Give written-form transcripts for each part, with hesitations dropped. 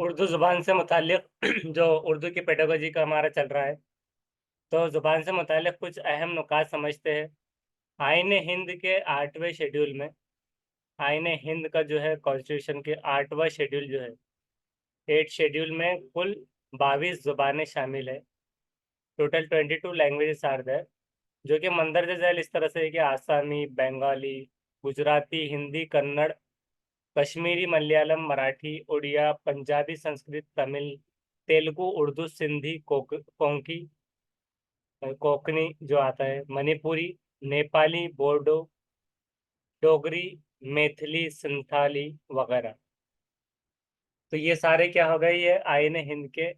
उर्दू ज़ुबान से मुताल्लिक़ जो उर्दू की पेडागोजी का हमारा चल रहा है, तो ज़ुबान से मुताल्लिक़ कुछ अहम नुकात समझते हैं। आईन हिंद के 8वें शेड्यूल में आईन हिंद का जो है कॉन्स्टिट्यूशन के 8वां शेड्यूल जो है, 8 शेड्यूल में कुल 22 ज़ुबानें शामिल है। टोटल 22 लैंग्वेजेस आर देयर, जो कि मंदरजा झैल इस तरह से है कि आसामी, बंगाली, गुजराती, हिंदी, कन्नड़, कश्मीरी, मलयालम, मराठी, उड़िया, पंजाबी, संस्कृत, तमिल, तेलुगु, उर्दू, सिंधी, कोंकणी कोंकणी जो आता है, मणिपुरी, नेपाली, बोडो, डोगरी, मैथिली, संथाली वगैरह। तो ये सारे क्या हो गए, ये आईन हिंद के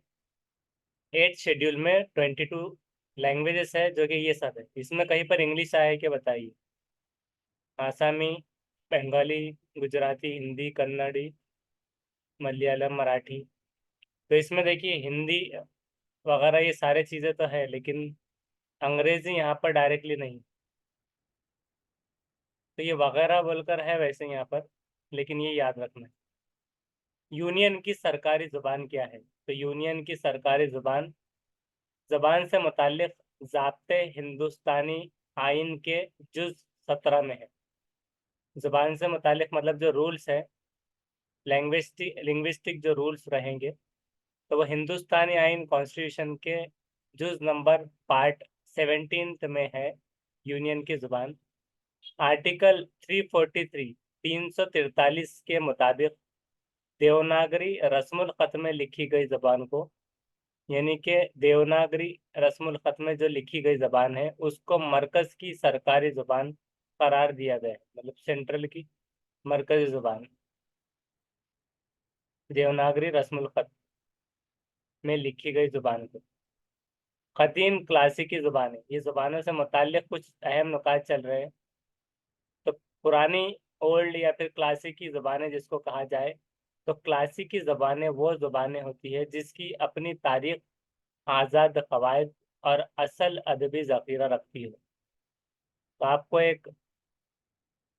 8 शेड्यूल में 22 लैंग्वेजेस है, जो कि ये सब है। इसमें कहीं पर इंग्लिश आया है क्या बताइए? आसामी, बंगाली, गुजराती, हिंदी, कन्नड़ी, मलयालम, मराठी। तो इसमें देखिए हिंदी वगैरह ये सारे चीज़ें तो है, लेकिन अंग्रेजी यहाँ पर डायरेक्टली नहीं। तो ये वगैरह बोलकर है वैसे यहाँ पर, लेकिन ये याद रखना है। यूनियन की सरकारी ज़ुबान क्या है? तो यूनियन की सरकारी ज़ुबान ज़बान से मुताल्लिक़ ज़ाब्ते हिंदुस्तानी आइन के जुज़ 17 में है। ज़ुबान से मुताल्लिक़ मतलब जो रूल्स है, लिंग्विस्टिक जो रूल्स रहेंगे, तो वो हिंदुस्तानी आइन कॉन्स्टिट्यूशन के जुज़ नंबर पार्ट 17 में है। यूनियन की ज़ुबान आर्टिकल 343 343 के मुताबिक देवनागरी रस्मुल ख़त में लिखी गई ज़बान को, यानी कि देवनागरी रस्मुल ख़त में जो लिखी गई ज़बान है, उसको मरकज़ की सरकारी ज़ुबान करार दिया गया है। मतलब सेंट्रल की मरकज़ी ज़ुबान देवनागरी रस्मुल ख़त में लिखी गई ज़ुबान को। कदीम क्लासिकी ज़ुबानें, ये ज़ुबानों से मुताल्लिक़ कुछ अहम नुकात चल रहे हैं। तो पुरानी ओल्ड या फिर क्लासिकी ज़ुबानें जिसको कहा जाए, तो क्लासिकी ज़ुबानें वो ज़ुबानें होती है जिसकी अपनी तारीख़, आज़ाद क़वायद और असल अदबी ज़ख़ीरा रखती हो। तो आपको एक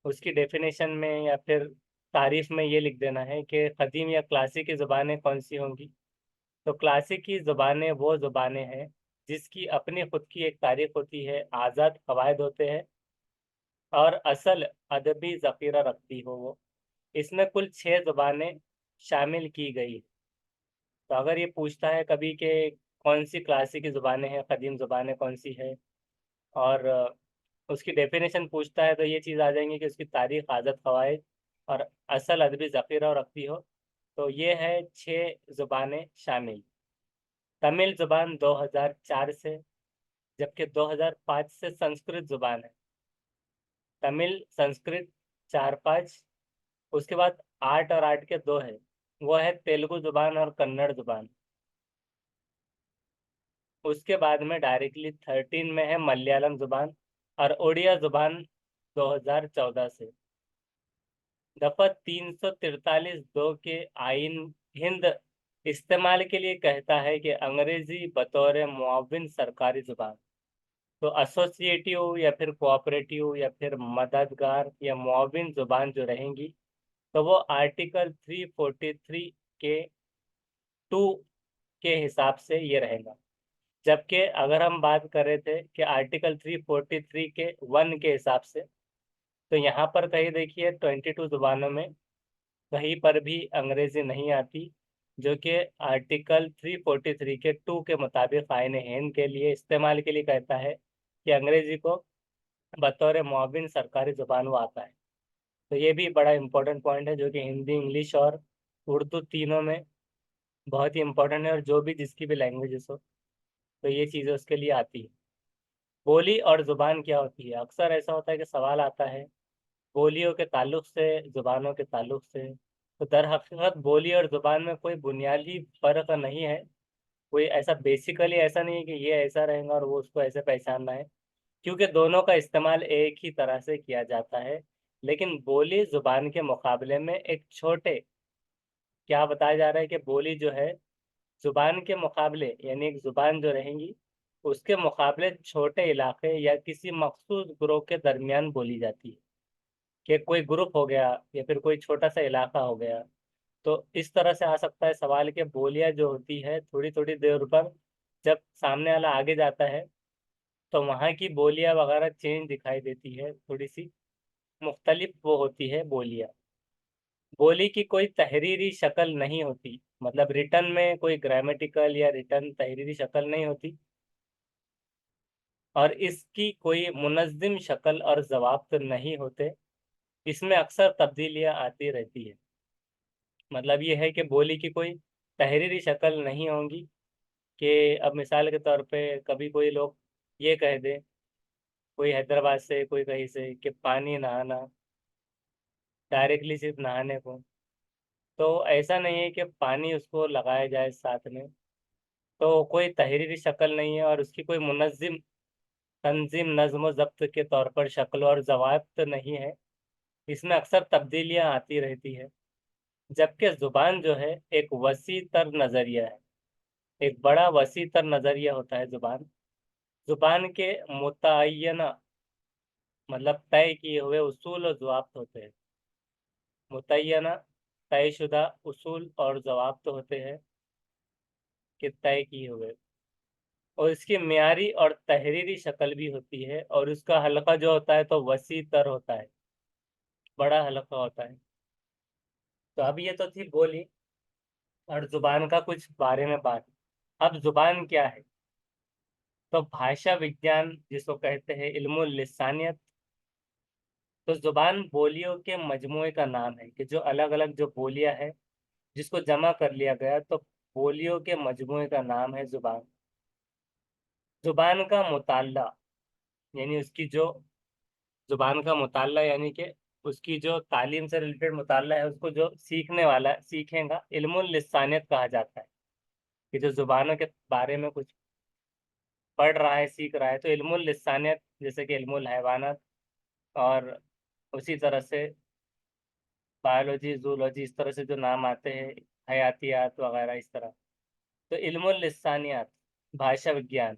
उसकी डेफिनेशन में या फिर तारीफ में ये लिख देना है कि कदीम या क्लासिकी ज़ुबानें कौन सी होंगी। तो क्लासिकी ज़ुबानें वो ज़ुबानें हैं जिसकी अपनी खुद की एक तारीख होती है, आज़ाद कवायद होते हैं और असल अदबी ज़ख़ीरा रखती हो वो। इसमें कुल 6 ज़ुबानें शामिल की गई। तो अगर ये पूछता है कभी कि कौन सी क्लासिकी ज़ुबानें हैं, कदीम ज़ुबानें कौन सी है, और उसकी डेफिनेशन पूछता है, तो ये चीज़ आ जाएंगी कि उसकी तारीख, आदत, क़वाइद और असल अदबी ज़ख़ीरा रखती हो। तो ये है 6 ज़ुबानें शामिल। तमिल ज़ुबान 2004 से, जबकि 2005 से संस्कृत ज़ुबान है। तमिल, संस्कृत 4-5, उसके बाद 8 और 8 के 2 है, वो है तेलुगु ज़ुबान और कन्नड़ ज़ुबान। उसके बाद में डायरेक्टली 13 में है मलयालम ज़ुबान और उड़िया ज़ुबान 2014 से। दफ़ा 343 दो के आइन हिंद इस्तेमाल के लिए कहता है कि अंग्रेज़ी बतौर मुआविन सरकारी ज़ुबान। तो एसोसिएटिव या फिर कोऑपरेटिव या फिर मददगार या मुआविन ज़ुबान जो रहेंगी, तो वो आर्टिकल 343 के 2 के हिसाब से ये रहेगा। जबकि अगर हम बात कर रहे थे कि आर्टिकल 343 के 1 के हिसाब से, तो यहाँ पर कहीं देखिए 22 ज़ुबानों में कहीं पर भी अंग्रेज़ी नहीं आती, जो कि आर्टिकल 343 के 2 के मुताबिक आईन हिंद के लिए इस्तेमाल के लिए कहता है कि अंग्रेज़ी को बतौर मुआविन सरकारी ज़ुबान वो आता है। तो ये भी बड़ा इम्पोर्टेंट पॉइंट है, जो कि हिंदी, इंग्लिश और उर्दू तीनों में बहुत ही इम्पोर्टेंट है, और जो भी जिसकी भी लैंग्वेजेस हो, तो ये चीज़ें उसके लिए आती है। बोली और ज़ुबान क्या होती है? अक्सर ऐसा होता है कि सवाल आता है बोलियों के ताल्लुक से, ज़ुबानों के ताल्लुक से। तो दर हकीकत बोली और ज़ुबान में कोई बुनियादी फ़र्क नहीं है। कोई ऐसा बेसिकली ऐसा नहीं है कि ये ऐसा रहेगा और वो उसको ऐसे पहचानना है, क्योंकि दोनों का इस्तेमाल एक ही तरह से किया जाता है। लेकिन बोली ज़ुबान के मुकाबले में एक छोटे, क्या बताया जा रहा है कि बोली जो है ज़ुबान के मुकाबले, यानी एक ज़ुबान जो रहेंगी, उसके मुकाबले छोटे इलाके या किसी मखसूस ग्रुप के दरमियान बोली जाती है। कि कोई ग्रुप हो गया या फिर कोई छोटा-सा इलाका हो गया, तो इस तरह से आ सकता है सवाल के बोलियां जो होती है थोड़ी थोड़ी देर पर जब सामने वाला आगे जाता है तो वहाँ की बोलियां वगैरह चेंज दिखाई देती है, थोड़ी सी मुख्तलिफ वो होती है बोलियां। बोली की कोई तहरीरी शक्ल नहीं होती, मतलब रिटर्न में कोई ग्रामेटिकल या रिटर्न तहरीरी शक्ल नहीं होती, और इसकी कोई मुनज़्ज़म शक्ल और ज़वाब्त नहीं होते। इसमें अक्सर तब्दीलियां आती रहती है। मतलब ये है कि बोली की कोई तहरीरी शक्ल नहीं होगी, कि अब मिसाल के तौर पे कभी कोई लोग ये कह दे, कोई हैदराबाद से कोई कहीं से, कि पानी नहाना, डायरेक्टली सिर्फ नहाने को। तो ऐसा नहीं है कि पानी उसको लगाया जाए साथ में, तो कोई तहरीरी शक्ल नहीं है और उसकी कोई मुनज़्ज़म तंजीम नज़्म ज़ब्त के तौर पर शक्ल और ज़वाब्त नहीं है। इसमें अक्सर तब्दीलियां आती रहती है। जबकि ज़ुबान जो है एक वसी तर नज़रिया है, एक बड़ा वसी तर नज़रिया होता है ज़ुबान। ज़ुबान के मुतय्यना मतलब तय किए हुए उसूल और ज़वाब्त होते हैं। मुतय्यना तयशुदा उसूल और ज़वाब्त होते हैं, कि तय किए हुए, और इसकी मियारी और तहरीरी शक्ल भी होती है, और उसका हल्का जो होता है तो वसी तर होता है, बड़ा हल्का होता है। तो अब ये तो थी बोली और जुबान का कुछ बारे में बात। अब जुबान क्या है? तो भाषा विज्ञान जिसको कहते हैं इल्मुल लिसानियत। तो जुबान बोलियों के मजमूए का नाम है, कि जो अलग अलग जो बोलियां है जिसको जमा कर लिया गया, तो बोलियों के मजमूए का नाम है जुबान। जुबान का मुताल्ला यानी उसकी जो जुबान का मुताल्ला यानी कि उसकी जो तालीम से रिलेटेड मुताल्ला है, उसको जो सीखने वाला सीखेगा, इल्मुल लिसानियत कहा जाता है। कि जो जुबानों के बारे में कुछ पढ़ रहा है, सीख रहा है, तो इल्मुल लिसानियत, जैसे कि इल्मुल हैवानात, और उसी तरह से बायोलॉजी, जूलॉजी, इस तरह से जो नाम आते हैं, हयातियात वगैरह इस तरह। तो इल्मुल लिसानियात भाषा विज्ञान।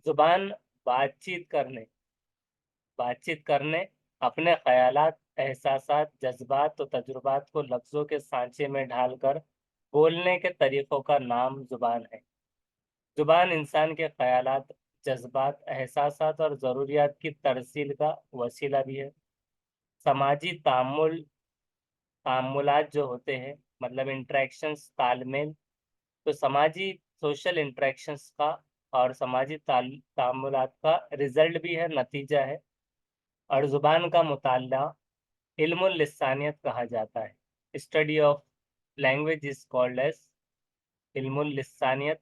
जुबान बातचीत करने बातचीत करने अपने ख्यालात, एहसासात, जज्बात और तजुर्बात को लफ्ज़ों के सांचे में ढालकर बोलने के तरीक़ों का नाम जुबान है। जुबान इंसान के ख्यालात, जज्बात, एहसासात और ज़रूरियात की तरसील का वसीला भी है। समाजी तामुलात जो होते हैं, मतलब इंटरेक्शंस, तालमेल, तो समाजी सोशल इंटरेक्शंस का और समाजी तामुलात का रिजल्ट भी है, नतीजा है। और ज़ुबान का मुताल्ला इल्मुल लिसानियत कहा जाता है। Study of language is called as इल्मुल लिसानियत,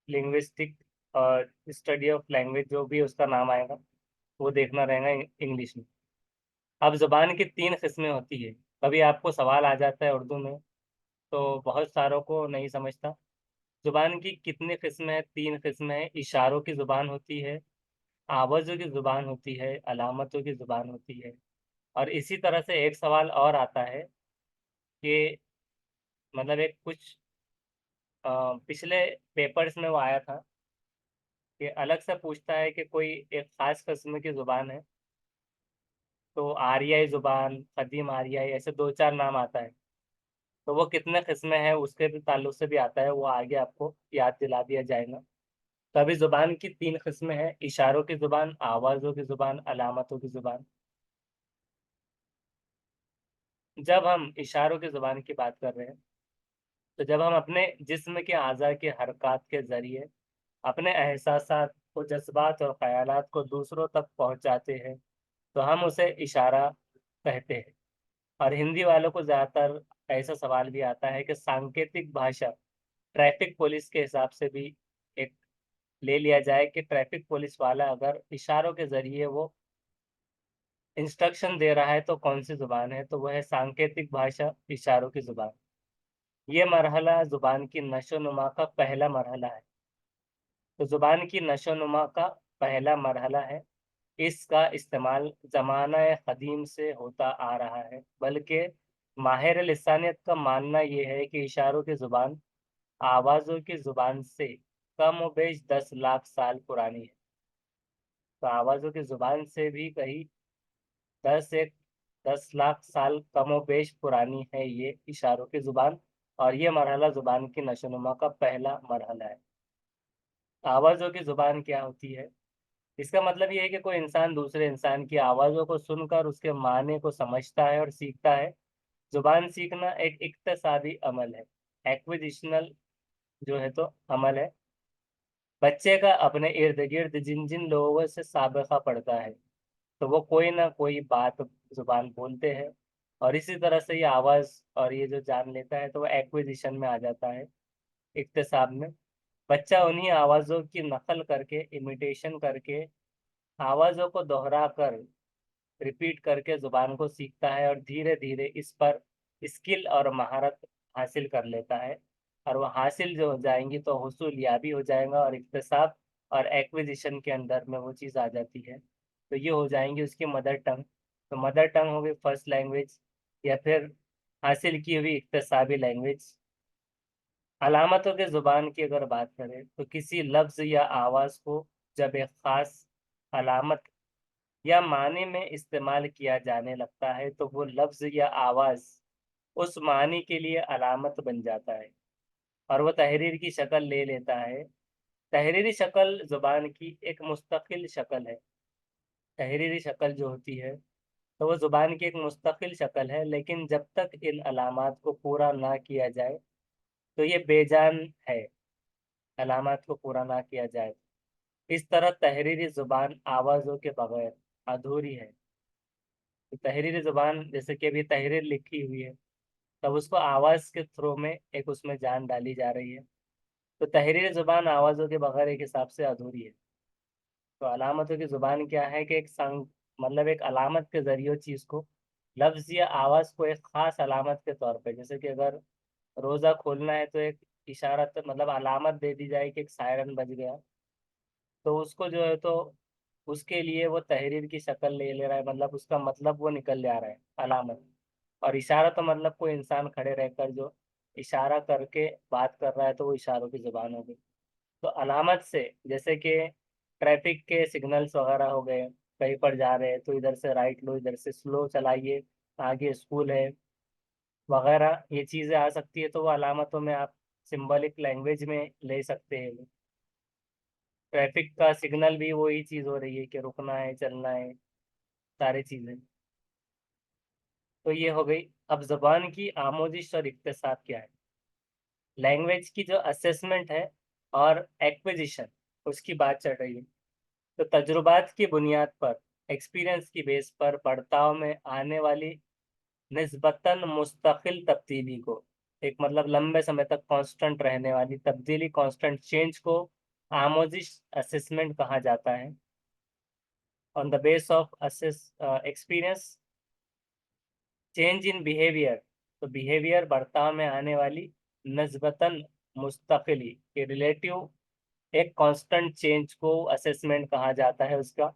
लिंग्विस्टिक, और स्टडी ऑफ लैंग्वेज जो भी उसका नाम आएगा वो देखना रहेगा इंग्लिश में। अब ज़ुबान की 3 किस्में होती है। कभी आपको सवाल आ जाता है उर्दू में, तो बहुत सारों को नहीं समझता। ज़ुबान की कितनी किस्में हैं? 3 किस्में हैं। इशारों की ज़ुबान होती है, आवाज़ों की ज़ुबान होती है, अलामतों की ज़ुबान होती है। और इसी तरह से एक सवाल और आता है कि मतलब एक कुछ पिछले पेपर्स में वो आया था, कि अलग से पूछता है कि कोई एक ख़ास किस्म की ज़ुबान है, तो आरियाई ज़ुबान, क़दीम आरियाई, ऐसे 2-4 नाम आता है। तो वो कितने किस्में हैं उसके भी ताल्लुक से भी आता है, वो आगे आपको याद दिला दिया जाएगा। तो अभी ज़ुबान की 3 किस्में हैं, इशारों की ज़ुबान, आवाज़ों की ज़ुबान, अलामतों की ज़ुबान। जब हम इशारों की ज़ुबान की बात कर रहे हैं, तो जब हम अपने जिस्म के अज़ा के हरकत के ज़रिए अपने एहसासात को, जज़्बात और ख़यालात को दूसरों तक पहुँचाते हैं, तो हम उसे इशारा कहते हैं। और हिंदी वालों को ज़्यादातर ऐसा सवाल भी आता है कि सांकेतिक भाषा ट्रैफ़िक पुलिस के हिसाब से भी एक ले लिया जाए, कि ट्रैफ़िक पुलिस वाला अगर इशारों के ज़रिए वो इंस्ट्रक्शन दे रहा है तो कौन-सी ज़ुबान है, तो वो है सांकेतिक भाषा, इशारों की ज़ुबान। ये मरहला ज़ुबान की नशो-नुमा का पहला मरहला है। तो ज़ुबान की नशो-नुमा का पहला मरहला है। इसका इस्तेमाल ज़माना क़दीम से होता आ रहा है, बल्कि माहिर लिसानियत का मानना ये है कि इशारों की ज़ुबान आवाज़ों की ज़ुबान से कम-ओ-बेश 10 लाख साल पुरानी है। तो आवाज़ों की ज़ुबान से भी कहीं 10 एक 10 लाख साल कमोबेश पुरानी है ये इशारों की जुबान, और ये मरहला जुबान की नशोनुमा का पहला मरहला है। आवाज़ों की जुबान क्या होती है? इसका मतलब ये है कि कोई इंसान दूसरे इंसान की आवाज़ों को सुनकर उसके माने को समझता है और सीखता है। जुबान सीखना एक इक्तसाबी अमल है, एक्विजिशनल जो है तो अमल है। बच्चे का अपने इर्द-गिर्द जिन-जिन लोगों से साबक़ा पड़ता है, तो वो कोई ना कोई बात ज़ुबान बोलते हैं, और इसी तरह से ये आवाज़ और ये जो जान लेता है, तो वो एक्विजिशन में आ जाता है, इक्तिसाब में। बच्चा उन्हीं आवाज़ों की नक़ल करके, इमिटेशन करके, आवाज़ों को दोहराकर, रिपीट करके ज़ुबान को सीखता है और धीरे-धीरे इस पर स्किल और महारत हासिल कर लेता है। और वो हासिल जो हो जाएँगी तो हुसूल-याबी हो जाएगा, और इक्तिसाब और एक्विज़िशन के अंदर में वो चीज़ आ जाती है। तो ये हो जाएँगी उसकी मदर टंग। तो मदर टंग हो गई फर्स्ट लैंग्वेज, या फिर हासिल की हुई इक्तिसाबी लैंग्वेज। अलामतों के ज़ुबान की अगर बात करें, तो किसी लफ्ज़ या आवाज़ को जब एक ख़ास अलामत या माने में इस्तेमाल किया जाने लगता है, तो वो लफ्ज़ या आवाज़ उस मानी के लिए अलामत बन जाता है, और वो तहरीर की शक्ल ले लेता है। तहरीरी शक्ल ज़ुबान की एक मुस्तकिल शक्ल है। तहरीरी शक्ल जो होती है, तो वो ज़ुबान की एक मुस्तकिल शक्ल है, लेकिन जब तक इन अलामात को पूरा ना किया जाए, तो ये बेजान है, अलामात को पूरा ना किया जाए। इस तरह तहरीरी ज़ुबान आवाज़ों के बगैर अधूरी है। तो तहरीरी ज़ुबान जैसे कि अभी तहरीर लिखी हुई है, तब उसको आवाज़ के थ्रू में एक उसमें जान डाली जा रही है। तो तहरीरी ज़ुबान आवाज़ों के बगैर एक हिसाब से अधूरी है। तो अलामतों की ज़ुबान क्या है कि एक मतलब एक अलामत के ज़रिए चीज़ को, लफ्ज़ या आवाज़ को एक ख़ास अलामत के तौर पे, जैसे कि अगर रोज़ा खोलना है तो एक इशारत मतलब अलामत दे दी जाए कि एक सायरन बज गया। तो उसको जो है तो उसके लिए वो तहरीर की शक्ल ले ले रहा है, मतलब उसका मतलब वो निकल जा रहा है, अलामत। और इशारा तो मतलब कोई इंसान खड़े रहकर जो इशारा करके बात कर रहा है, तो वो इशारों की ज़ुबान हो गई। तो अलामत से जैसे कि ट्रैफ़िक के सिग्नल्स वग़ैरह हो गए, कहीं पर जा रहे हैं तो इधर से राइट लो, इधर से स्लो चलाइए, आगे स्कूल है वग़ैरह, ये चीज़ें आ सकती है, तो वो अलामतों में आप सिंबॉलिक लैंग्वेज में ले सकते हैं। ट्रैफ़िक का सिग्नल भी वही चीज़ हो रही है कि रुकना है, चलना है, सारी चीज़ें। तो ये हो गई। अब ज़ुबान की आमोज़िश और इक्तिसाब क्या है? लैंग्वेज की जो असेसमेंट है और एक्विज़िशन, उसकी बात चल रही है। तो तजुर्बात की बुनियाद पर, एक्सपीरियंस की बेस पर बर्ताव में आने वाली निस्बतन मुस्तकिल तब्दीली को, एक मतलब लंबे समय तक कांस्टेंट रहने वाली तब्दीली, कांस्टेंट चेंज को आमोज़िश असेसमेंट कहा जाता है। On the base of experience change in behaviour, तो बिहेवियर बर्ताव में आने वाली निस्बतन मुस्तकिली के रिलेटिव एक कांस्टेंट चेंज को असेसमेंट कहा जाता है उसका।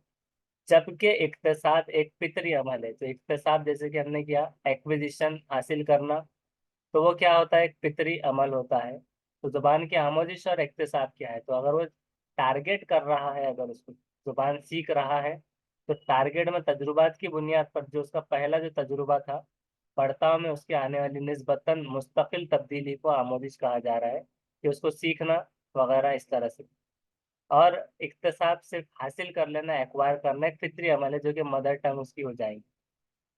जबकि इक्तिसाब एक फितरी अमल है। तो इक्तिसाब जैसे कि हमने किया एक्विजिशन हासिल करना, तो वो क्या होता है, एक फितरी अमल होता है। तो ज़ुबान की आमोज़िश और इक्तिसाब क्या है? तो अगर वो टारगेट कर रहा है, अगर उसको ज़ुबान सीख रहा है, तो टारगेट में तजुर्बात की बुनियाद पर जो उसका पहला जो तजुर्बा था, बर्ताव में उसकी आने वाली निस्बतन मुस्तकिल तब्दीली को आमोज़िश कहा जा रहा है, कि उसको सीखना वगैरह इस तरह से। और इक्तिसाब सिर्फ़ हासिल कर लेना, एक्वायर करना एक फितरी अमल है, जो कि मदर टंग उसकी हो जाएगी।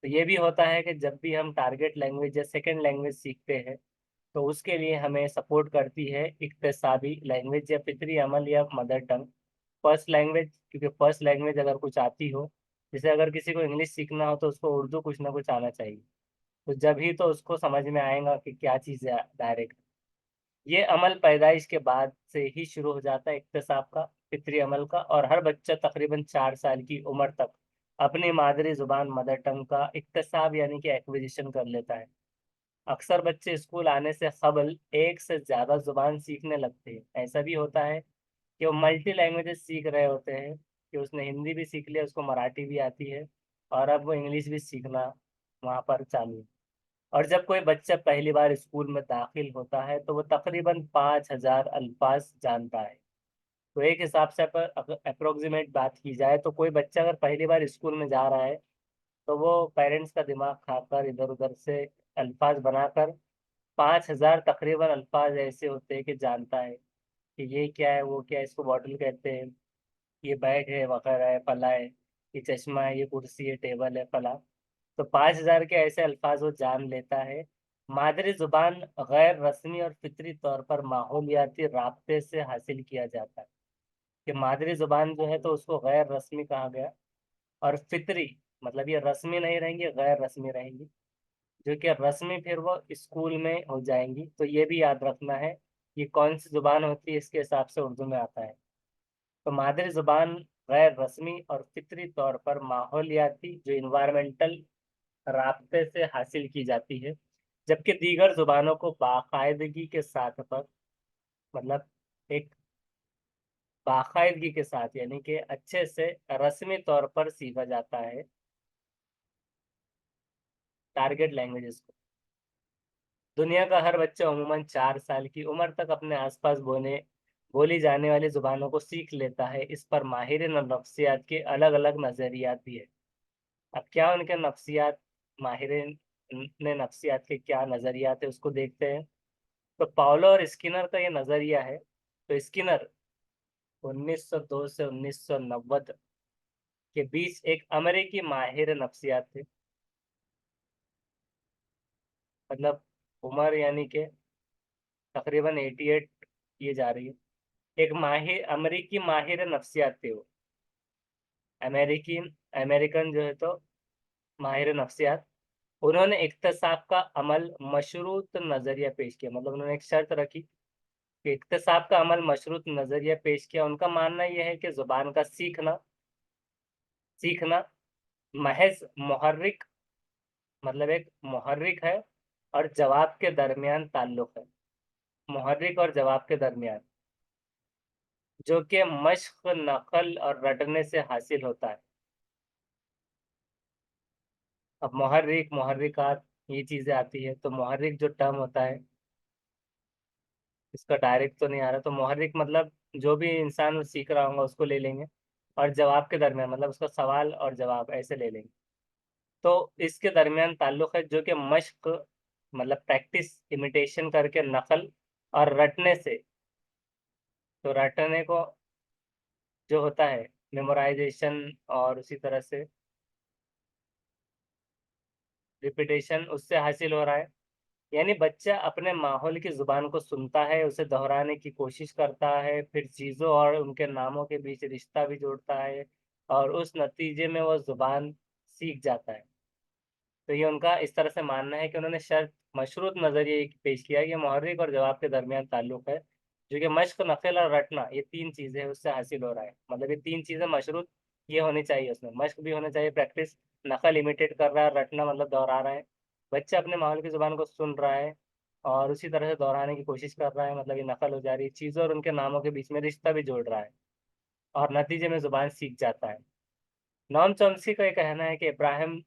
तो ये भी होता है कि जब भी हम टारगेट लैंग्वेज या सेकंड लैंग्वेज सीखते हैं, तो उसके लिए हमें सपोर्ट करती है इक्तिसाबी लैंग्वेज या फितरी अमल या मदर टंग। फर्स्ट लैंग्वेज, क्योंकि फर्स्ट लैंग्वेज अगर कुछ आती हो, जैसे अगर किसी को इंग्लिश सीखना हो तो उसको उर्दू कुछ ना कुछ आना चाहिए। तो जब ही तो उसको समझ में आएगा कि क्या चीज़ है डायरेक्ट। ये अमल पैदाइश के बाद से ही शुरू हो जाता है इक्तिसाब का, फितरी अमल का, और हर बच्चा तकरीबन 4 साल की उम्र तक अपनी मादरी ज़ुबान मदर टंग का इक्तिसाब यानी कि एक्विजिशन कर लेता है। अक्सर बच्चे स्कूल आने से क़ब्ल एक से ज़्यादा ज़ुबान सीखने लगते हैं। ऐसा भी होता है कि वो मल्टी लैंग्वेजेज़ सीख रहे होते हैं, कि उसने हिंदी भी सीख लिया, उसको मराठी भी आती है, और अब वो इंग्लिश भी सीखना वहाँ पर चालू है। और जब कोई बच्चा पहली बार स्कूल में दाखिल होता है, तो वो तकरीबन 5000 अल्फ़ाज़ जानता है। तो एक हिसाब से अगर अप्रोक्सिमेट बात की जाए, तो कोई बच्चा अगर पहली बार स्कूल में जा रहा है, तो वो पेरेंट्स का दिमाग खाकर इधर उधर से अल्फाज बनाकर 5,000 तकरीबन अल्फाज ऐसे होते हैं कि जानता है कि ये क्या है, वो क्या है, इसको बॉटल कहते हैं, ये बैग है, वगैरह है, फला है, ये चश्मा है, ये कुर्सी है, टेबल है, फला। तो 5,000 के ऐसे अल्फाज वो जान लेता है। मादरी जुबान गैर रस्मी और फितरी तौर पर माहौलियाती राब्ते से हासिल किया जाता है। कि मादरी जुबान जो है तो उसको गैर रस्मी कहा गया, और फितरी मतलब ये रस्मी नहीं रहेंगी, गैर रस्मी रहेंगी। जो कि रस्मी फिर वो स्कूल में हो जाएंगी। तो ये भी याद रखना है कि कौन सी जुबान होती है, इसके हिसाब से उर्दू में आता है। तो मादरी जुबान गैर रस्मी और फितरी तौर पर माहौलियाती जो इन्वायरमेंटल राब्ते से हासिल की जाती है, जबकि दीगर जुबानों को बाकायदगी के साथ पर मतलब एक बाकायदगी के साथ यानी कि अच्छे से रस्मी तौर पर सीखा जाता है टारगेट लैंग्वेजेस को। दुनिया का हर बच्चा अमूमन 4 साल की उम्र तक अपने आसपास बोली जाने वाली जुबानों को सीख लेता है। इस पर माहिरीन और नफ्सियात के अलग अलग नजरियात भी है। अब क्या उनके नफ्सियात, माहिरीन ने नफ्सियात के क्या नजरियात है उसको देखते हैं। तो पाउलो और स्किनर का ये नजरिया है। तो स्किनर 1902 से 1990 के बीच एक अमेरिकी माहिर नफ्सियात थे। मतलब उम्र यानी कि तकरीबन 88 ये जा रही है। एक माहिर अमेरिकी माहिर नफ्सियात थे वो। अमेरिकी अमेरिकन जो है तो माहिर नफ्सियात। उन्होंने इक्तसाब का अमल मशरूत नजरिया पेश किया। मतलब उन्होंने एक शर्त रखी कि इक्तसाब का अमल मशरूत नजरिया पेश किया। उनका मानना यह है कि जुबान का सीखना सीखना महज मुहर्रिक मतलब एक मुहर्रिक है और जवाब के दरमियान ताल्लुक है। मुहर्रिक और जवाब के दरमियान, जो कि मश्क, नकल और रटने से हासिल होता है। अब मुहर्रिक, मुहर्रिकात ये चीजें आती है। तो मुहर्रिक जो टर्म होता है, इसका डायरेक्ट तो नहीं आ रहा। तो मुहर्रिक मतलब जो भी इंसान सीख रहा होगा उसको ले लेंगे, और जवाब के दरमियान मतलब उसका सवाल और जवाब ऐसे ले लेंगे। तो इसके दरमियान ताल्लुक है, जो कि मश्क मतलब प्रैक्टिस, इमिटेशन करके नकल और रटने से। तो रटने को जो होता है मेमोराइजेशन, और उसी तरह से रिपीटेशन उससे हासिल हो रहा है। यानी बच्चा अपने माहौल की जुबान को सुनता है, उसे दोहराने की कोशिश करता है, फिर चीज़ों और उनके नामों के बीच रिश्ता भी जोड़ता है, और उस नतीजे में वो जुबान सीख जाता है। तो ये उनका इस तरह से मानना है कि उन्होंने शर्त मशरूत नजरिए पेश किया कि मुहर्रिक और जवाब के दरमियान ताल्लुक है, जो कि मश्क, नकल और रटना ये तीन चीजें हैं उससे हासिल हो रहा है। मतलब ये तीन चीजें मशरूत ये होनी चाहिए, उसमें मश्क भी होना चाहिए, प्रैक्टिस, नकल इमिटेट कर रहा है, रटना मतलब दोहरा रहा है। बच्चा अपने माहौल की जुबान को सुन रहा है और उसी तरह से दोहराने की कोशिश कर रहा है, मतलब ये नकल हो जा रही है। चीज़ों और उनके नामों के बीच में रिश्ता भी जोड़ रहा है, और नतीजे में जुबान सीख जाता है। नॉम चॉम्स्की का ये कहना है कि इब्राहिम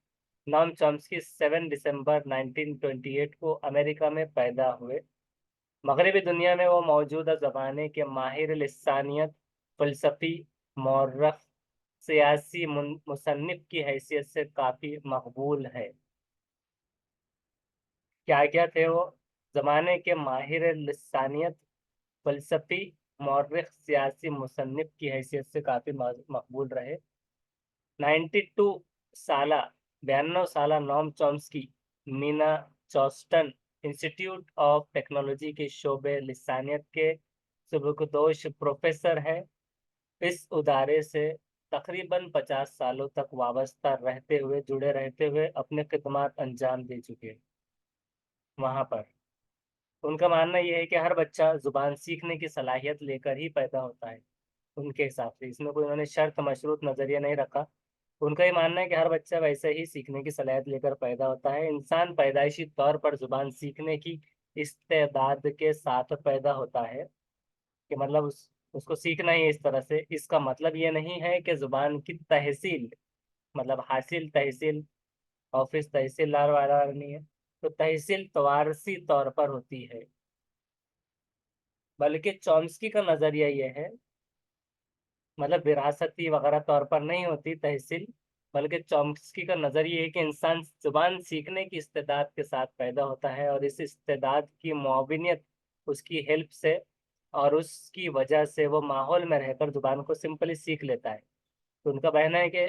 नॉम चॉम्स्की 7 दिसंबर 1928 को अमेरिका में पैदा हुए। मगरबी दुनिया में वो मौजूदा ज़माने के माहिर लिसानियत, फ़लसफ़ी, मौर्रख, सियासी मुसन्निफ़ की हैसियत से काफ़ी मकबूल है। क्या थे वो? ज़माने के माहिर लिसानियत, फ़लसफ़ी, मौर्रिख, सियासी मुसन्निफ़ की हैसियत से काफ़ी मकबूल रहे। 92 साला 92 साला नॉम चॉम्स्की मीना चॉस्टन इंस्टीट्यूट ऑफ टेक्नोलॉजी के शोबे लिसानियत के सुबकदोश प्रोफेसर है। इस उदारे से तकरीबन 50 सालों तक वाबस्ता रहते हुए, जुड़े रहते हुए अपने खिदमात अंजाम दे चुके हैं वहाँ पर। उनका मानना यह है कि हर बच्चा जुबान सीखने की सलाहियत लेकर ही पैदा होता है। उनके हिसाब से इसमें कोई उन्होंने शर्त मशरूत नजरिया नहीं रखा। उनका ये मानना है कि हर बच्चा वैसे ही सीखने की सलाहियत लेकर पैदा होता है। इंसान पैदाइशी तौर पर जुबान सीखने की इस्तेदाद के साथ पैदा होता है, कि मतलब उसको सीखना ही है इस तरह से। इसका मतलब ये नहीं है कि जुबान की तहसील मतलब हासिल तहसील, ऑफिस तहसीलदार वाला नहीं है। तो तहसील तवारसी तौर पर होती है, बल्कि चॉम्स्की का नजरिया यह है मतलब विरासती वगैरह तौर पर नहीं होती तहसील, बल्कि चॉम्स्की का नजरिया है कि इंसान जुबान सीखने की इस्तेदाद के साथ पैदा होता है और इस इस्तेदाद की मुआविनियत उसकी हेल्प से और उसकी वजह से वो माहौल में रहकर जुबान को सिंपली सीख लेता है। तो उनका कहना है कि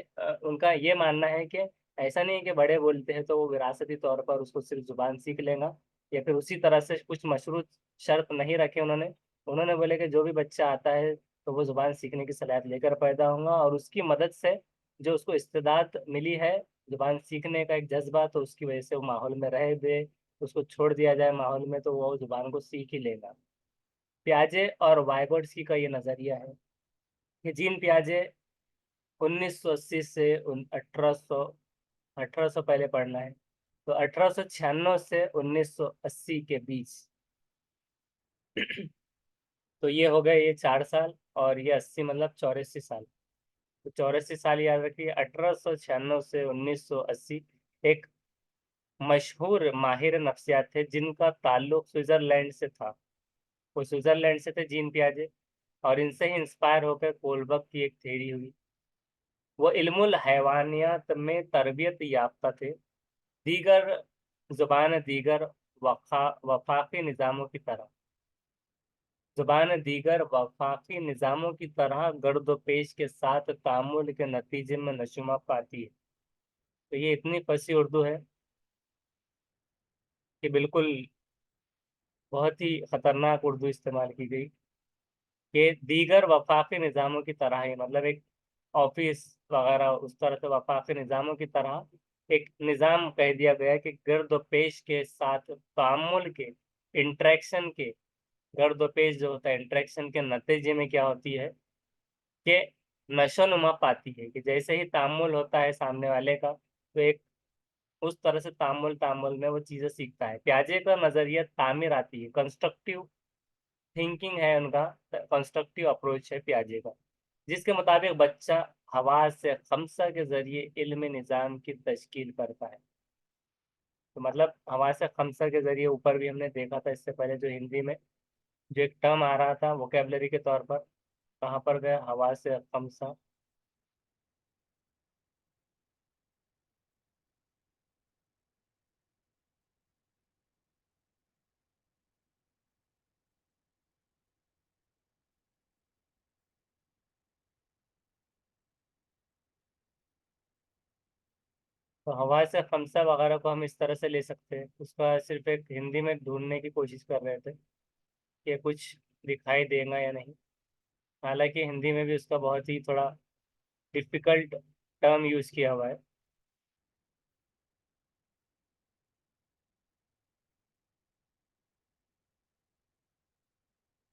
उनका ये मानना है कि ऐसा नहीं है कि बड़े बोलते हैं तो वो विरासती तौर पर उसको सिर्फ जुबान सीख लेगा, या फिर उसी तरह से कुछ मशरूत शर्त नहीं रखे उन्होंने। उन्होंने बोले कि जो भी बच्चा आता है तो वो जुबान सीखने की सलाहियत लेकर पैदा होगा, और उसकी मदद से जो उसको इस्तेदाद मिली है जुबान सीखने का एक जज्बा, तो उसकी वजह से वो माहौल में रह दे, उसको छोड़ दिया जाए माहौल में तो वो जुबान को सीख ही लेगा। प्याजे और वाइगोट्स्की का ये नजरिया है कि जीन प्याजे 1980 से 1800, 1800 पहले पढ़ना है, तो 1896 से 1980 के बीच तो ये हो गए ये 4 साल, और ये 80 मतलब 84 साल। तो 84 साल याद रखिए, 1896 से 1980। एक मशहूर माहिर नफ्सियात थे जिनका ताल्लुक स्विट्जरलैंड से था। वो स्विट्जरलैंड से थे जीन पियाजे, और इनसे ही इंस्पायर होकर कोलबर्ग की एक थ्योरी हुई। वो इल्मुल हैवानियत में तरबियत याफ्ता थे। दीगर जुबान दीगर वफाकी निज़ामों की तरह, जुबान दीगर वफाकी निज़ामों की तरह गर्दोपेश के साथ तामुल के नतीजे में नशुमा पाती है। तो ये इतनी फसी उर्दू है कि बिल्कुल बहुत ही खतरनाक उर्दू इस्तेमाल की गई, कि दीगर वफाकी निज़ामों की तरह ही, मतलब एक ऑफिस वगैरह उस तरह से वफाकी निज़ामों की तरह एक निज़ाम कह दिया गया कि गर्द पेश के साथ तामुल के, इंट्रैक्शन के, गर्द पेश जो होता है इंट्रैक्शन के नतीजे में क्या होती है कि नशो नुमा पाती है, कि जैसे ही तामुल होता है सामने वाले का, तो एक उस तरह से तामुल तामुल में वो चीज़ें सीखता है। प्याजे का नज़रिया तामीर आती है, कंस्ट्रक्टिव थिंकिंग है उनका, कंस्ट्रक्टिव अप्रोच है प्याजे का, जिसके मुताबिक बच्चा हवास से खमसा के जरिए इल्म निज़ाम की तश्कील करता है। तो मतलब हवास से खमसा के जरिए ऊपर भी हमने देखा था इससे पहले, जो हिंदी में जो एक टर्म आ रहा था वोकेबलरी के तौर पर, कहाँ पर गया हवास से खमसा। तो हवा से खमसा वगैरह को हम इस तरह से ले सकते हैं, उसका सिर्फ एक हिंदी में ढूंढने की कोशिश कर रहे थे कि कुछ दिखाई देगा या नहीं। हालांकि हिंदी में भी उसका बहुत ही थोड़ा डिफिकल्ट टर्म यूज किया हुआ है।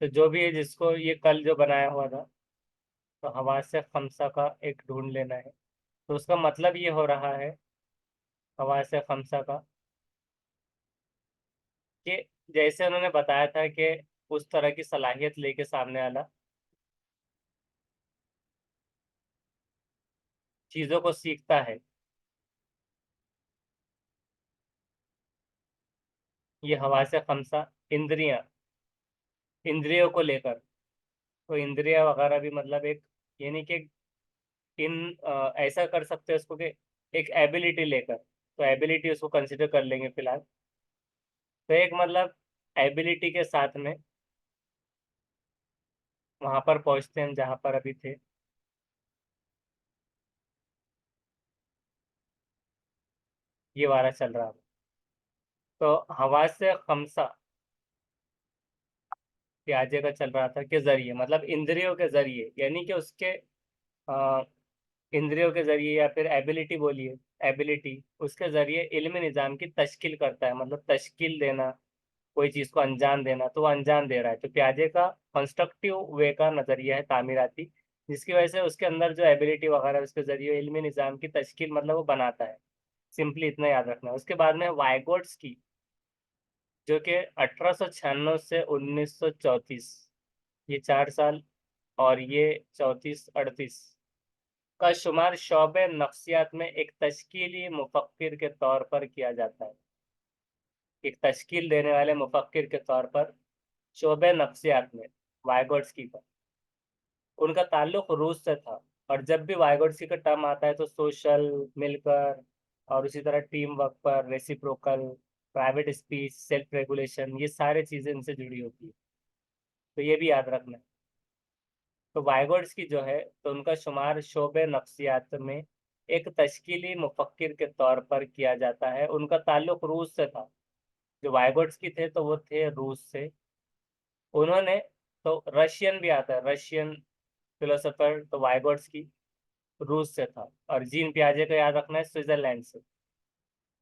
तो जो भी है, जिसको ये कल जो बनाया हुआ था, तो हवा से खमसा का एक ढूंढ लेना है। तो उसका मतलब ये हो रहा है हवा से खमसा का, कि जैसे उन्होंने बताया था कि उस तरह की सलाहियत लेके सामने वाला चीजों को सीखता है। ये हवा से खमसा इंद्रियां, इंद्रियों को लेकर, तो इंद्रिया वगैरह भी मतलब एक, यानी कि ऐसा कर सकते हैं उसको कि एक एबिलिटी लेकर, तो एबिलिटी उसको कंसिडर कर लेंगे फिलहाल। तो एक मतलब एबिलिटी के साथ में वहां पर पहुंचते हैं हम जहां पर अभी थे। ये वाला चल रहा है। तो हवा से खमसा प्याजे का चल रहा था के जरिए, मतलब इंद्रियों के जरिए, यानी कि उसके अ, इंद्रियों के जरिए या फिर एबिलिटी बोलिए, एबिलिटी उसके जरिए इल्मी निज़ाम की तश्कील करता है, मतलब तश्कील देना, कोई चीज को अंजाम देना, तो वो अंजाम दे रहा है। तो प्याजे का कंस्ट्रक्टिव वे का नजरिया है तामीराती, जिसकी वजह से उसके अंदर जो एबिलिटी वगैरह है, उसके जरिए इल्मी निज़ाम की तश्कील मतलब वो बनाता है। सिंपली इतना याद रखना है। उसके बाद में वाइगोट्स की, जो कि 1896 से 1934, ये 4 साल, और ये 34 38 का शुमार शोबे नफ्सियात में एक तश्कीली मुफक्किर के तौर पर किया जाता है। एक तश्कील देने वाले मुफक्किर के तौर पर शोबे नफ्सियात में वाइगोट्स्की का, उनका ताल्लुक रूस से था। और जब भी वाइगोट्स्की का टर्म आता है तो सोशल, मिलकर, और उसी तरह टीम वर्क पर, reciprocal, private speech, self regulation, ये सारी चीजें इनसे जुड़ी होती है। तो ये भी याद रखना है। तो वाइगोट्स्की जो है तो उनका शुमार शोबे नफ्सियात में एक तश्कीली मुफक्किर के तौर पर किया जाता है। उनका ताल्लुक रूस से था। जो वाइगोट्स्की थे तो वो थे रूस से। उन्होंने, तो रशियन भी आता है, रशियन फिलोसोफर, तो वाइगोट्स्की रूस से था। और जीन पियाजे को याद रखना है, स्विट्जरलैंड से।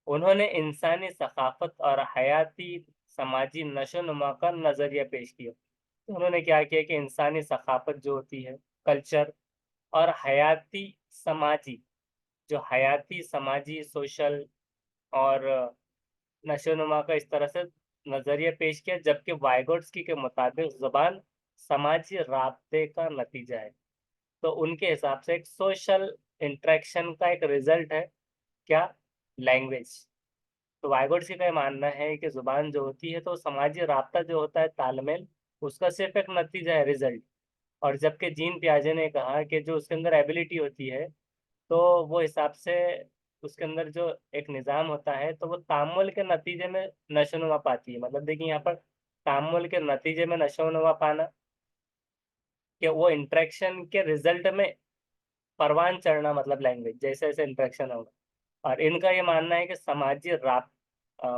उन्होंने इंसानी सकाफत और हयाती समाजी नशोनुमा का नजरिया पेश किया। तो उन्होंने क्या किया कि इंसानी सकाफत जो होती है, कल्चर, और हयाती समाजी, जो हयाती समाजी सोशल और नशोनुमा का इस तरह से नजरिया पेश किया। जबकि वाइगोट्स्की के मुताबिक जुबान समाजी राब्ते का नतीजा है। तो उनके हिसाब से एक सोशल इंटरेक्शन का एक रिजल्ट है क्या, लैंग्वेज। तो वाइगोट्स्की का ये मानना है कि जुबान जो होती है तो समाजी राब्ता जो होता है, तालमेल, उसका सिर्फ एक नतीजा है, रिजल्ट। और जबकि जीन पियाजे ने कहा कि जो उसके अंदर एबिलिटी होती है, तो वो हिसाब से उसके अंदर जो एक निज़ाम होता है तो वो तामुल के नतीजे में नशोनुमा पाती है। मतलब देखिए यहाँ पर तामुल के नतीजे में नशोनुमा पाना, कि वो इंटरेक्शन के रिजल्ट में परवान चढ़ना, मतलब लैंग्वेज जैसे जैसे इंटरेक्शन होगा। और इनका ये मानना है कि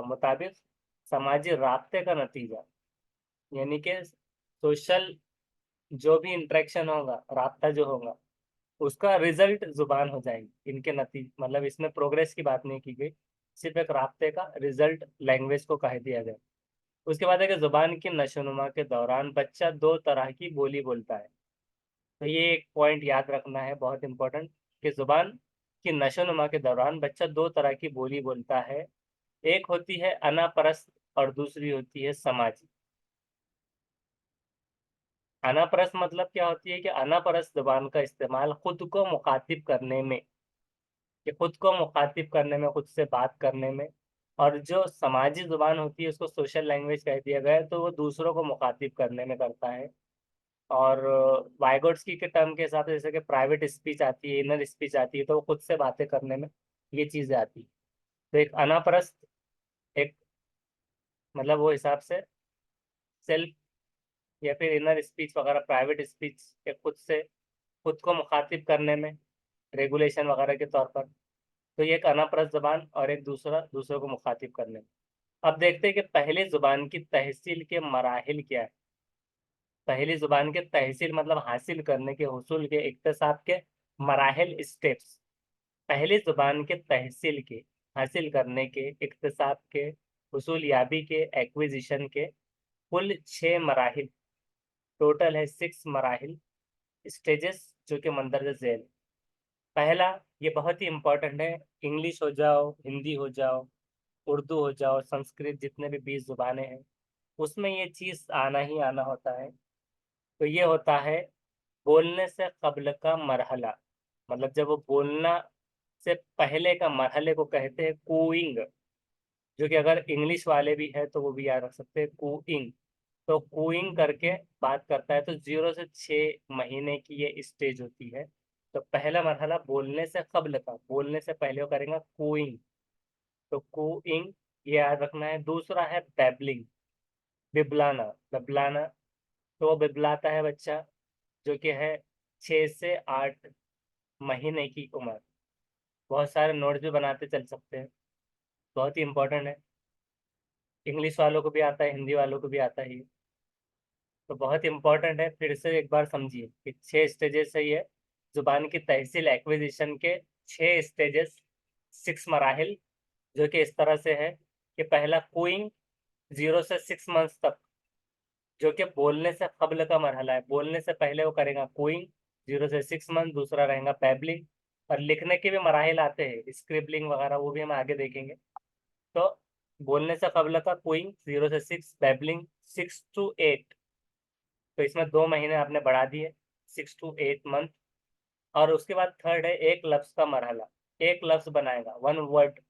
मुताबिक समाजी राब्ते का नतीजा, यानी कि सोशल जो भी इंटरेक्शन होगा, राब्ता जो होगा, उसका रिजल्ट जुबान हो जाएगी। इनके नतीजे, मतलब इसमें प्रोग्रेस की बात नहीं की गई, सिर्फ एक राब्ते का रिजल्ट लैंग्वेज को कह दिया गया। उसके बाद है कि जुबान की नशोनुमा के दौरान बच्चा दो तरह की बोली बोलता है। तो ये एक पॉइंट याद रखना है, बहुत इंपॉर्टेंट, कि जुबान की नशोनुमा के दौरान बच्चा दो तरह की बोली बोलता है। एक होती है अनापरस्त और दूसरी होती है समाजी। अनापरस्त मतलब क्या होती है कि अनापरस्त जुबान का इस्तेमाल खुद को मुखातिब करने में, कि खुद को मुखातिब करने में, खुद से बात करने में। और जो समाजी जुबान होती है उसको सोशल लैंग्वेज कह दिया गया है, तो वो दूसरों को मुखातिब करने में करता है। और वाइगोट्स्की के टर्म के हिसाब से जैसे कि प्राइवेट स्पीच आती है, इनर स्पीच आती है, तो वो खुद से बातें करने में ये चीजें आती है। तो एक अनापरस्त, एक मतलब वो हिसाब से सेल्फ, या फिर इनर स्पीच वगैरह, प्राइवेट स्पीच, एक खुद से, खुद को मुखातिब करने में, रेगुलेशन वगैरह के तौर पर। तो ये एक अनापरस्त जबान, और एक दूसरा दूसरों को मुखातिब करने में। अब देखते हैं कि पहली जुबान की तहसील के मराहिल क्या है। पहली जुबान के तहसील मतलब हासिल करने के, हुसूल के, इक्तसाब के मराहिल, स्टेप्स। पहली जुबान के तहसील के, हासिल करने के, इक्तसाब के, हुसूल याबी के, एक्विजिशन के कुल 6 मराहिल, टोटल है 6 मराहिल, स्टेजेस, जो कि मंदरज झेल। पहला, ये बहुत ही इंपॉर्टेंट है, इंग्लिश हो जाओ, हिंदी हो जाओ, उर्दू हो जाओ, संस्कृत, जितने भी 20 जुबानें हैं, उसमें ये चीज आना ही आना होता है। तो ये होता है बोलने से कब्ल का मरहला। मतलब जब वो बोलना से पहले का मरहले को कहते हैं कूइंग। जो कि अगर इंग्लिश वाले भी है तो वो भी याद रख सकते हैं, कूइंग। तो कूइंग करके बात करता है, तो 0 से 6 महीने की ये स्टेज होती है। तो पहला मरहला बोलने से कब्ल का, बोलने से पहले वो करेंगे कूइंग। तो कूइंग, ये याद रखना है। दूसरा है बैबलिंग, बिबलाना, बिबलाना। तो वो बिबलाता है बच्चा, जो कि है 6 से 8 महीने की उम्र। बहुत सारे नोट्स भी बनाते चल सकते हैं, बहुत ही इंपॉर्टेंट है। इंग्लिश वालों को भी आता है, हिंदी वालों को भी आता है ये। तो बहुत इंपॉर्टेंट है, फिर से एक बार समझिए कि 6 स्टेजेस है ये जुबान की तहसील, एक्विजिशन के 6 स्टेजेस, 6 मराहिल, जो कि इस तरह से है कि पहला कूइंग, 0 से 6 मंथ्स तक, जो कि बोलने से कब्ल का मरहला है। बोलने से पहले वो करेगा कूइंग, 0 से 6 मंथ। दूसरा रहेगा बैबलिंग। और लिखने के भी मराहिल आते हैं, स्क्रिबलिंग वगैरह, वो भी हम आगे देखेंगे। तो बोलने से कब्ल का कूइंग 0 से 6, बैबलिंग 6 to 8। तो इसमें 2 महीने आपने बढ़ा दिए, 6 to 8 मंथ। और उसके बाद थर्ड है एक लफ्ज का मरहला। एक लफ्ज बनाएगा, 1 वर्ड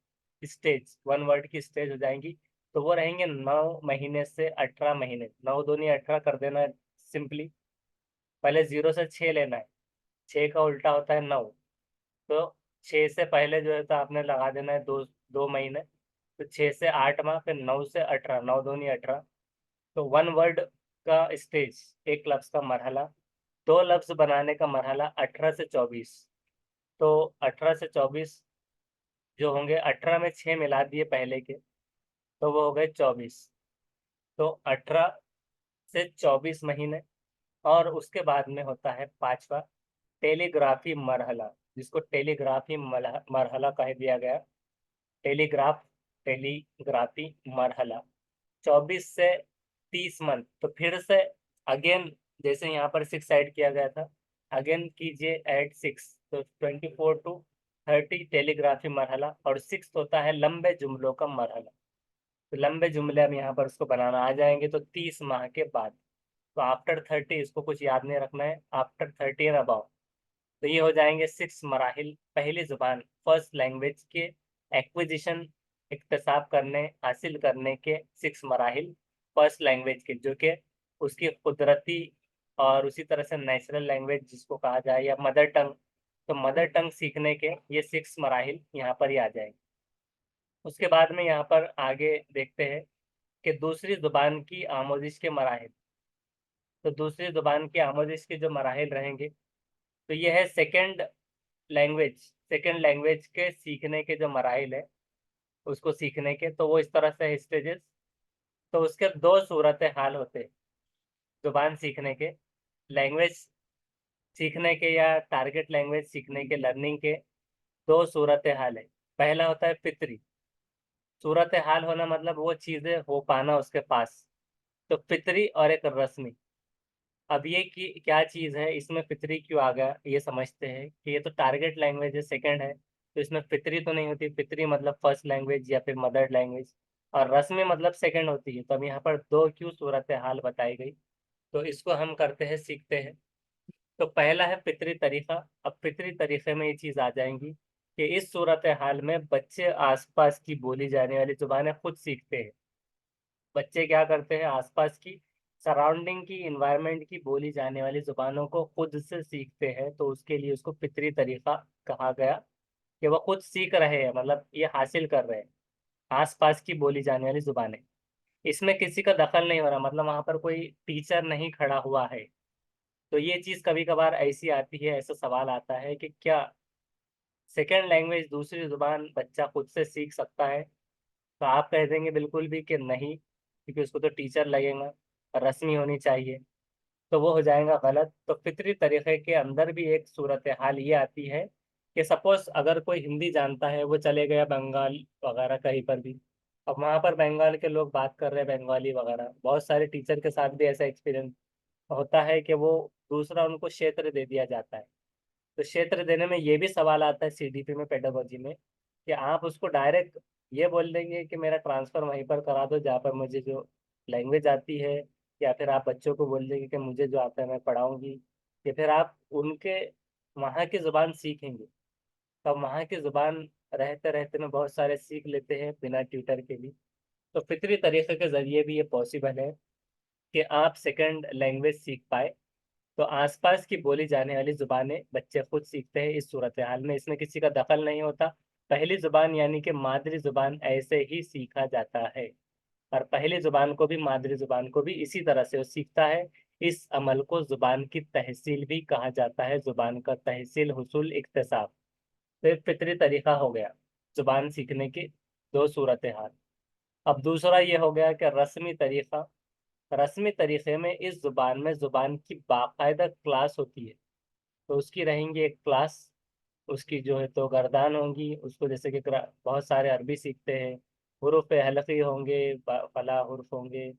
स्टेज, 1 वर्ड की स्टेज हो जाएंगी। तो वो रहेंगे 9 महीने से 18 महीने। 9 दूनी 18 कर देना सिंपली। पहले 0 से 6 लेना है, 6 का उल्टा होता है 9। तो 6 से पहले जो है तो आपने लगा देना है 2 महीने। तो 6 से 8 माह, फिर 9 से 18, 9 दूनी 18। तो 1 वर्ड का स्टेज, एक लफ्ज का मरहला। 2 लफ्ज बनाने का मरहला 18 से 24। तो 18 से 24 जो होंगे, 18 में 6 मिला दिए पहले के, तो वो हो गए 24। तो 18 से 24 महीने। और उसके बाद में होता है 5वां टेलीग्राफी मरहला, जिसको टेलीग्राफी मरहला कह दिया गया। Telegraph, telegraphy मरहला। 24 से 30 मंथ, तो फिर से अगेन, जैसे यहाँ पर 6 ऐड किया गया था, अगेन कीजिए ऐड 6, तो 24 to 30 टेलीग्राफी मरहला। और 6 होता है लंबे जुमलों का मरहला। तो लंबे जुमले हम यहाँ पर उसको बनाना आ जाएंगे, तो 30 माह के बाद। तो आफ्टर 30, इसको कुछ याद नहीं रखना है, आफ्टर 30 एंड अबाउ। तो ये हो जाएंगे 6 मराहिल पहली जुबान, फर्स्ट लैंग्वेज के एक्विजिशन, इक्तसाब करने, हासिल करने के 6 मराहिल फर्स्ट लैंग्वेज के, जो कि उसकी कुदरती और उसी तरह से नेचुरल लैंग्वेज जिसको कहा जाए, या मदर टंग। तो मदर टंग सीखने के ये 6 मराहिल यहाँ पर ही आ जाएंगे। उसके बाद में यहाँ पर आगे देखते हैं कि दूसरी जुबान की आमोजिश के मराहिल। तो दूसरी जुबान की आमोजिश के जो मराहिल रहेंगे, तो ये है सेकेंड लैंग्वेज के सीखने के जो मराहिल है, उसको सीखने के, तो वो इस तरह से स्टेजेस। तो उसके 2 सूरत हाल होते हैं जुबान सीखने के, लैंग्वेज सीखने के या टारगेट लैंग्वेज सीखने के, लर्निंग के 2 सूरत हाल है। पहला होता है फितरी। सूरत हाल होना मतलब वो चीज़ें हो पाना उसके पास। तो फितरी और एक रस्मी। अब ये कि क्या चीज़ है, इसमें फितरी क्यों आ गया, ये समझते हैं कि ये तो टारगेट लैंग्वेज है, सेकंड है, तो इसमें फितरी तो नहीं होती। फितरी मतलब फर्स्ट लैंग्वेज या फिर मदर लैंग्वेज, और रस्मी मतलब सेकंड होती है। तो अब यहाँ पर दो क्यों सूरत हाल बताई गई, तो इसको हम करते हैं, सीखते हैं। तो पहला है फितरी तरीका। अब फितरी तरीके में ये चीज़ आ जाएंगी कि इस सूरत हाल में बच्चे आसपास की बोली जाने वाली जुबानें खुद सीखते हैं। बच्चे क्या करते हैं, आसपास की, सराउंडिंग की, इन्वायरमेंट की बोली जाने वाली जुबानों को खुद से सीखते हैं। तो उसके लिए उसको फितरी तरीका कहा गया, कि वह खुद सीख रहे हैं, मतलब ये हासिल कर रहे हैं आसपास की बोली जाने वाली जुबानें। इसमें किसी का दखल नहीं हो रहा, मतलब वहां पर कोई टीचर नहीं खड़ा हुआ है। तो ये चीज कभी कभार ऐसी आती है, ऐसा सवाल आता है कि क्या सेकेंड लैंग्वेज, दूसरी जुबान बच्चा खुद से सीख सकता है? तो आप कह देंगे बिल्कुल भी कि नहीं, क्योंकि उसको तो टीचर लगेगा, रस्मी होनी चाहिए। तो वो हो जाएगा गलत। तो फितरी तरीके के अंदर भी एक सूरत हाल ये आती है कि सपोज अगर कोई हिंदी जानता है, वो चले गया बंगाल वगैरह कहीं पर भी, अब वहाँ पर बंगाल के लोग बात कर रहे हैं बंगाली वगैरह, बहुत सारे टीचर के साथ भी ऐसा एक्सपीरियंस होता है कि वो दूसरा उनको क्षेत्र दे दिया जाता है। तो क्षेत्र देने में ये भी सवाल आता है सीडीपी में, पेडागोजी में, कि आप उसको डायरेक्ट ये बोल देंगे कि मेरा ट्रांसफर वहीं पर करा दो जहाँ पर मुझे जो लैंग्वेज आती है, या फिर आप बच्चों को बोल देंगे कि मुझे जो आता है मैं पढ़ाऊंगी, या फिर आप उनके वहाँ की ज़ुबान सीखेंगे। तब वहाँ की ज़ुबान रहते रहते में बहुत सारे सीख लेते हैं बिना ट्यूटर के भी। तो फितरी तरीके के ज़रिए भी ये पॉसिबल है कि आप सेकंड लैंग्वेज सीख पाए। तो आसपास की बोली जाने वाली जुबानें बच्चे खुद सीखते हैं इस सूरत हाल में, इसमें किसी का दखल नहीं होता। पहली जुबान यानी कि मादरी जुबान ऐसे ही सीखा जाता है, और पहली जुबान को भी मादरी जुबान को भी इसी तरह से वो सीखता है। इस अमल को जुबान की तहसील भी कहा जाता है, जुबान का तहसील, हुसूल, इक्तसाब। तो एक फितरी तरीका हो गया जुबान सीखने की 2 सूरत हाल। अब दूसरा ये हो गया कि रस्मी तरीका। रस्मी तरीके में इस जुबान में जुबान की बाकायदा क्लास होती है। तो उसकी रहेंगी एक क्लास, उसकी जो है तो गर्दान होंगी, उसको जैसे कि बहुत सारे अरबी सीखते हैं, हुरूफ हलकी होंगे, फला हुर्फ होंगे,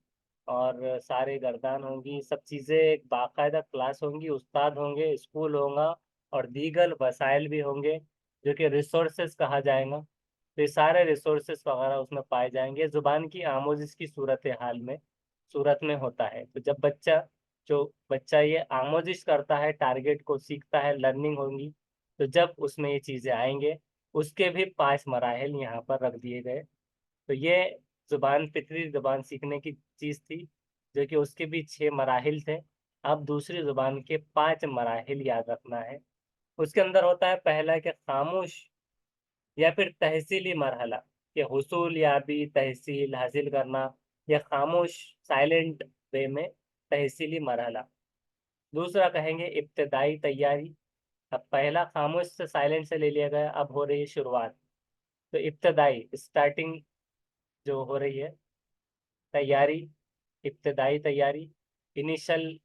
और सारे गर्दान होंगी, सब चीज़ें एक बाकायदा क्लास होंगी, उस्ताद होंगे, स्कूल होगा, और दीगर वसाइल भी होंगे, जो कि रिसोर्सेज कहा जाएगा। तो ये सारे रिसोर्सेज वगैरह उसमें पाए जाएंगे, जुबान की आमोजिश की सूरत हाल में, सूरत में होता है। तो जब बच्चा ये आमोजिश करता है, टारगेट को सीखता है, लर्निंग होगी, तो जब उसमें ये चीज़ें आएंगे, उसके भी 5 मराहल यहाँ पर रख दिए गए। तो ये जुबान, फितरी जुबान सीखने की चीज़ थी, जो कि उसके भी 6 मराहल थे। अब दूसरी जुबान के 5 मराहल याद रखना है। उसके अंदर होता है पहला कि खामोश या फिर तहसीली मरहला, कि हुसूल याबी तहसील हासिल करना, या खामोश साइलेंट वे में तहसीली मरहला। दूसरा कहेंगे इब्तदाई तैयारी। अब पहला खामोश से साइलेंट से ले लिया गया, अब हो रही है शुरुआत। तो इब्तदाई स्टार्टिंग जो हो रही है तैयारी, इब्तदाई तैयारी, इनिशियल,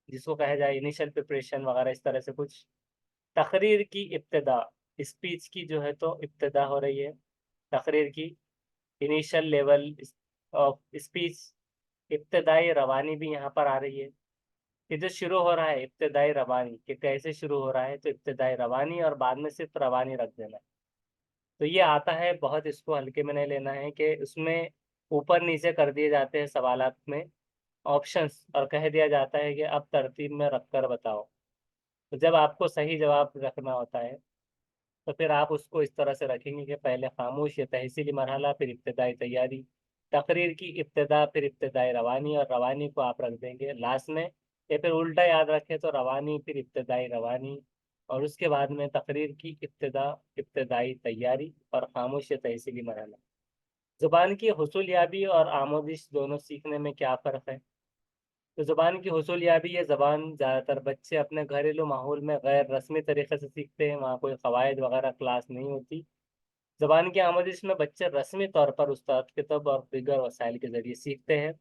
जिसको कहा जाए इनिशियल प्रिपरेशन वगैरह इस तरह से कुछ। तकरीर की इब्तदा, स्पीच की जो है तो इब्तदा हो रही है तकरीर की, इनिशियल लेवल ऑफ स्पीच। इब्तदाई रवानी भी यहाँ पर आ रही है कि जो शुरू हो रहा है इब्तदाई रवानी, कि कैसे शुरू हो रहा है, तो इब्तदाई रवानी और बाद में सिर्फ रवानी रख देना। तो ये आता है बहुत, इसको हल्के में नहीं लेना है कि उसमें ऊपर नीचे कर दिए जाते हैं सवालात में ऑप्शंस, और कह दिया जाता है कि अब तरतीब में रखकर बताओ। तो जब आपको सही जवाब रखना होता है तो फिर आप उसको इस तरह से रखेंगे कि पहले खामोश या तहसीली मरहला, फिर इब्तदाई तैयारी, तकरीर की इब्तदा, फिर इब्तदाई रवानी, और रवानी को आप रख देंगे लास्ट में। या फिर उल्टा याद रखें तो रवानी फिर इब्तदाई रवानी, और उसके बाद में तकरीर की इब्तदा, इब्तदाई तैयारी, और खामोश या तहसीली मरहला। जुबान की हुसूलियाबी और आमोदिश दोनों सीखने में क्या फ़र्क है? तो ज़ुबान की हुसूलियाबी, ये ज़बान ज़्यादातर बच्चे अपने घरेलू माहौल में गैर रस्मी तरीके से सीखते हैं, वहाँ कोई क़वायद वगैरह क्लास नहीं होती। ज़बान की आमोजिश में बच्चे रस्मी तौर पर उस्ताद किताब और दीगर वसाइल के ज़रिए सीखते हैं।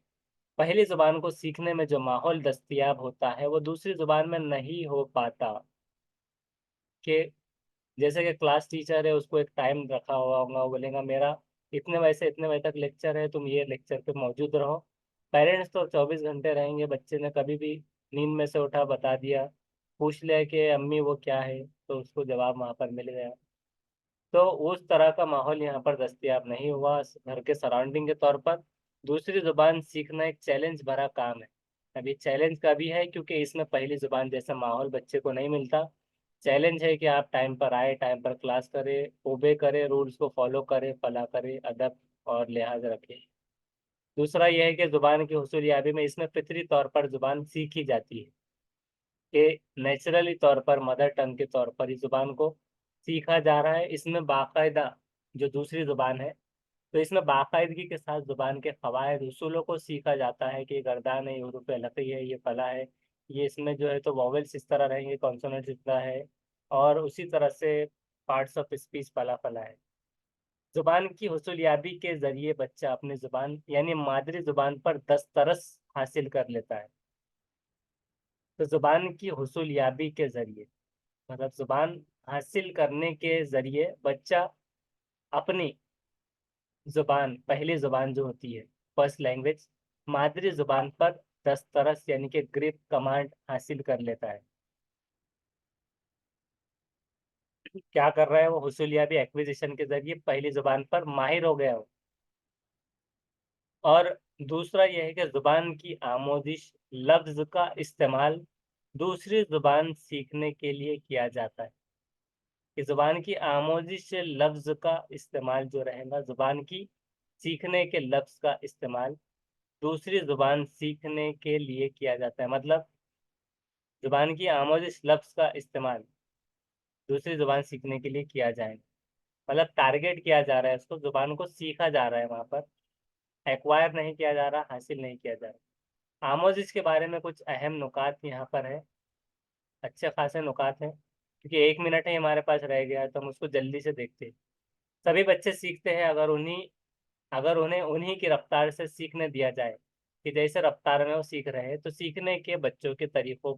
पहली ज़ुबान को सीखने में जो माहौल दस्तयाब होता है वो दूसरी ज़ुबान में नहीं हो पाता। कि जैसे कि क्लास टीचर है, उसको एक टाइम रखा हुआ होगा, वो बोलेगा मेरा इतने बजे से इतने बजे तक लेक्चर है, तुम ये लेक्चर पे मौजूद रहो। पेरेंट्स तो 24 घंटे रहेंगे, बच्चे ने कभी भी नींद में से उठा बता दिया, पूछ लिया कि अम्मी वो क्या है, तो उसको जवाब वहाँ पर मिल गया। तो उस तरह का माहौल यहाँ पर दस्तयाब नहीं हुआ घर के सराउंडिंग के तौर पर। दूसरी ज़ुबान सीखना एक चैलेंज भरा काम है। अभी चैलेंज का भी है क्योंकि इसमें पहली ज़ुबान जैसा माहौल बच्चे को नहीं मिलता। चैलेंज है कि आप टाइम पर आए, टाइम पर क्लास करें, ओबे करें, रूल्स को फॉलो करें, फला करें, अदब और लिहाज रखें। दूसरा यह है कि ज़ुबान की हुसूलियाबी में इसमें फितरी तौर पर ज़ुबान सीखी जाती है, कि नेचुरली तौर पर मदर टंग के तौर पर इस ज़ुबान को सीखा जा रहा है। इसमें बाकायदा जो दूसरी ज़ुबान है, तो इसमें बाकायदगी के साथ ज़ुबान के क़वायद उसूलों को सीखा जाता है कि ये गर्दान है, ये हुरूफ़ हलक़ी है, ये फला है, ये इसमें जो है तो वॉवेल्स इस तरह रहेंगे, कॉन्सोनेंट्स इस तरह है, और उसी तरह से पार्ट्स ऑफ स्पीच फला फला है। ज़ुबान की हुसूलियाबी के ज़रिए बच्चा अपनी ज़ुबान यानी मादरी ज़ुबान पर दस्तरस हासिल कर लेता है। तो ज़ुबान की हुसूलियाबी के ज़रिए मतलब ज़ुबान हासिल करने के ज़रिए बच्चा अपनी ज़ुबान, पहली ज़ुबान जो होती है फर्स्ट लैंग्वेज, मादरी ज़ुबान पर दस्तरस यानी कि ग्रिप कमांड हासिल कर लेता है। क्या कर रहा है वो? हुसूलियाबी एक्विजिशन के ज़रिए पहली ज़ुबान पर माहिर हो गया हो। और दूसरा ये है कि ज़ुबान की आमोदिश, लफ्ज़ का इस्तेमाल दूसरी ज़ुबान सीखने के लिए किया जाता है। कि ज़ुबान की आमोदिश से लफ्ज़ का इस्तेमाल जो रहेगा, ज़ुबान की सीखने के लफ्ज़ का इस्तेमाल दूसरी ज़ुबान सीखने के लिए किया जाता है। मतलब ज़ुबान की आमोज़िश लफ्ज़ का इस्तेमाल दूसरी ज़ुबान सीखने के लिए किया जाएगा। मतलब टारगेट किया जा रहा है, उसको ज़ुबान को सीखा जा रहा है वहाँ पर, एक्वायर नहीं किया जा रहा, हासिल नहीं किया जा रहा। आमोज़िश के बारे में कुछ अहम नुकात यहाँ पर है, अच्छे खासे नुकात हैं, क्योंकि 1 मिनट ही हमारे पास रह गया है तो हम उसको जल्दी से देखते हैं। सभी बच्चे सीखते हैं अगर उन्हें उन्हीं की रफ्तार से सीखने दिया जाए, कि जैसे रफ्तार में वो सीख रहे हैं, तो सीखने के बच्चों के तरीकों